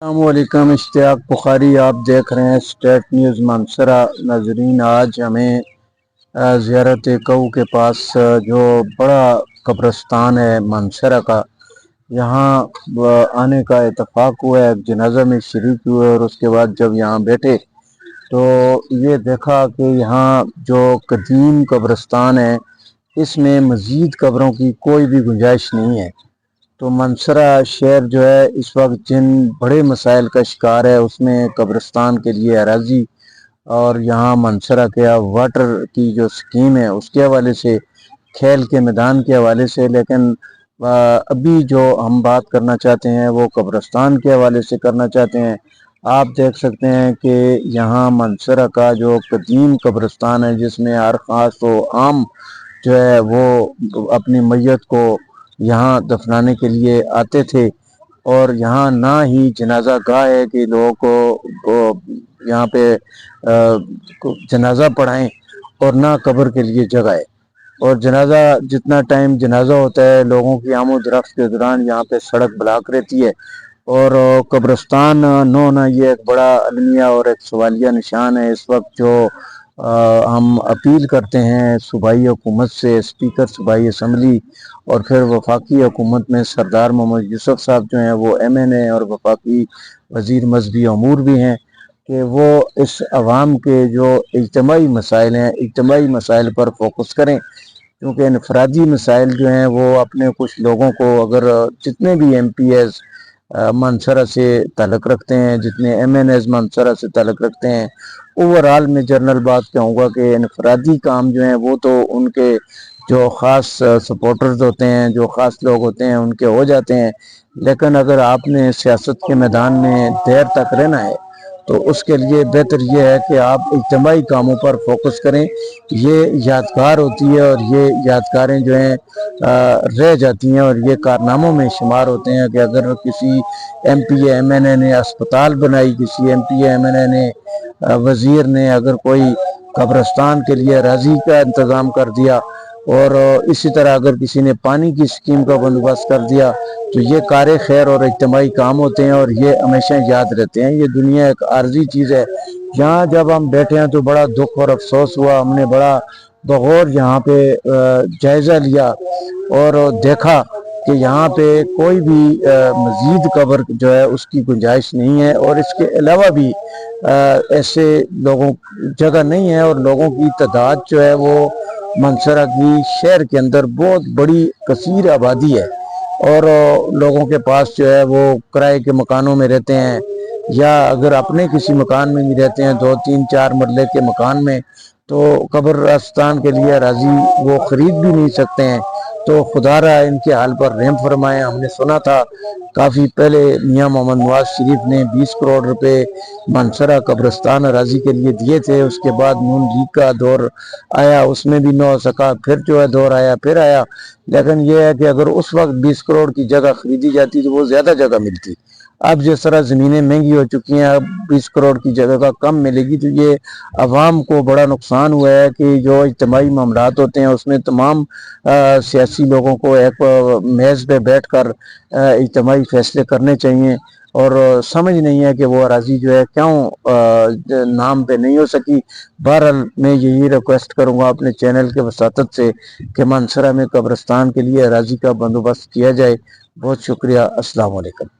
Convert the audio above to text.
السلام علیکم، اشتیاق بخاری آپ دیکھ رہے ہیں اسٹیٹ نیوز مانسرا۔ ناظرین، آج ہمیں زیارت کو کے پاس جو بڑا قبرستان ہے مانسرا کا، یہاں آنے کا اتفاق ہوا ہے۔ ایک جنازہ میں شریک ہوئے اور اس کے بعد جب یہاں بیٹھے تو یہ دیکھا کہ یہاں جو قدیم قبرستان ہے اس میں مزید قبروں کی کوئی بھی گنجائش نہیں ہے۔ تو مانسرا شہر جو ہے اس وقت جن بڑے مسائل کا شکار ہے، اس میں قبرستان کے لیے اراضی اور یہاں مانسرا کے واٹر کی جو سکیم ہے اس کے حوالے سے، کھیل کے میدان کے حوالے سے، لیکن ابھی جو ہم بات کرنا چاہتے ہیں وہ قبرستان کے حوالے سے کرنا چاہتے ہیں۔ آپ دیکھ سکتے ہیں کہ یہاں مانسرا کا جو قدیم قبرستان ہے جس میں ہر خاص و عام جو ہے وہ اپنی میت کو یہاں دفنانے کے لیے آتے تھے، اور یہاں نہ ہی جنازہ گاہ ہے کہ لوگوں کو یہاں پہ جنازہ پڑھائیں، اور نہ قبر کے لیے جگہ ہے۔ اور جنازہ جتنا ٹائم جنازہ ہوتا ہے، لوگوں کی آمد و رفت کے دوران یہاں پہ سڑک بلاک رہتی ہے، اور قبرستان نہ ہونا یہ ایک بڑا المیہ اور ایک سوالیہ نشان ہے۔ اس وقت جو ہم اپیل کرتے ہیں صوبائی حکومت سے، اسپیکر صوبائی اسمبلی اور پھر وفاقی حکومت میں سردار محمد یوسف صاحب جو ہیں وہ MNA اور وفاقی وزیر مذہبی امور بھی ہیں، کہ وہ اس عوام کے جو اجتماعی مسائل ہیں، اجتماعی مسائل پر فوکس کریں، کیونکہ انفرادی مسائل جو ہیں وہ اپنے کچھ لوگوں کو، اگر جتنے بھی MPs مانسرا سے تعلق رکھتے ہیں، جتنے MNAs مانسرا سے تعلق رکھتے ہیں، اوورال میں جنرل بات کہوں گا کہ انفرادی کام جو ہیں وہ تو ان کے جو خاص سپورٹرز ہوتے ہیں، جو خاص لوگ ہوتے ہیں ان کے ہو جاتے ہیں، لیکن اگر آپ نے سیاست کے میدان میں دیر تک رہنا ہے تو اس کے لیے بہتر یہ ہے کہ آپ اجتماعی کاموں پر فوکس کریں۔ یہ یادگار ہوتی ہے اور یہ یادگاریں جو ہیں رہ جاتی ہیں، اور یہ کارناموں میں شمار ہوتے ہیں کہ اگر کسی MPA MNA نے اسپتال بنائی، کسی MPA MNA نے وزیر نے اگر کوئی قبرستان کے لیے اراضی کا انتظام کر دیا، اور اسی طرح اگر کسی نے پانی کی سکیم کا بندوبست کر دیا، تو یہ کار خیر اور اجتماعی کام ہوتے ہیں اور یہ ہمیشہ یاد رہتے ہیں۔ یہ دنیا ایک عارضی چیز ہے۔ یہاں جب ہم بیٹھے ہیں تو بڑا دکھ اور افسوس ہوا، ہم نے بڑا بغور یہاں پہ جائزہ لیا اور دیکھا کہ یہاں پہ کوئی بھی مزید قبر جو ہے اس کی گنجائش نہیں ہے، اور اس کے علاوہ بھی ایسے لوگوں جگہ نہیں ہے، اور لوگوں کی تعداد جو ہے وہ مانسرا کی شہر کے اندر بہت بڑی کثیر آبادی ہے، اور لوگوں کے پاس جو ہے وہ کرائے کے مکانوں میں رہتے ہیں، یا اگر اپنے کسی مکان میں بھی رہتے ہیں 2 3 4 مرلے کے مکان میں، تو قبرستان کے لیے اراضی وہ خرید بھی نہیں سکتے ہیں۔ تو خدا را ان کے حال پر رحم فرمائے۔ ہم نے سنا تھا کافی پہلے میاں محمد نواز شریف نے 20 کروڑ روپے مانسرا قبرستان اراضی کے لیے دیے تھے، اس کے بعد نون لیگ کا دور آیا، اس میں بھی نہ ہو سکا، پھر جو ہے دور آیا، پھر آیا، لیکن یہ ہے کہ اگر اس وقت 20 کروڑ کی جگہ خریدی جاتی تو وہ زیادہ جگہ ملتی۔ اب جس طرح زمینیں مہنگی ہو چکی ہیں، اب 20 کروڑ کی جگہ کا کم ملے گی، تو یہ عوام کو بڑا نقصان ہوا ہے کہ جو اجتماعی معاملات ہوتے ہیں اس میں تمام سیاسی لوگوں کو ایک میز پہ بیٹھ کر اجتماعی فیصلے کرنے چاہیے، اور سمجھ نہیں ہے کہ وہ اراضی جو ہے کیوں نام پہ نہیں ہو سکی۔ بہرحال میں یہی ریکویسٹ کروں گا اپنے چینل کے وساطت سے کہ مانسرا میں قبرستان کے لیے اراضی کا بندوبست کیا جائے۔ بہت شکریہ، السلام علیکم۔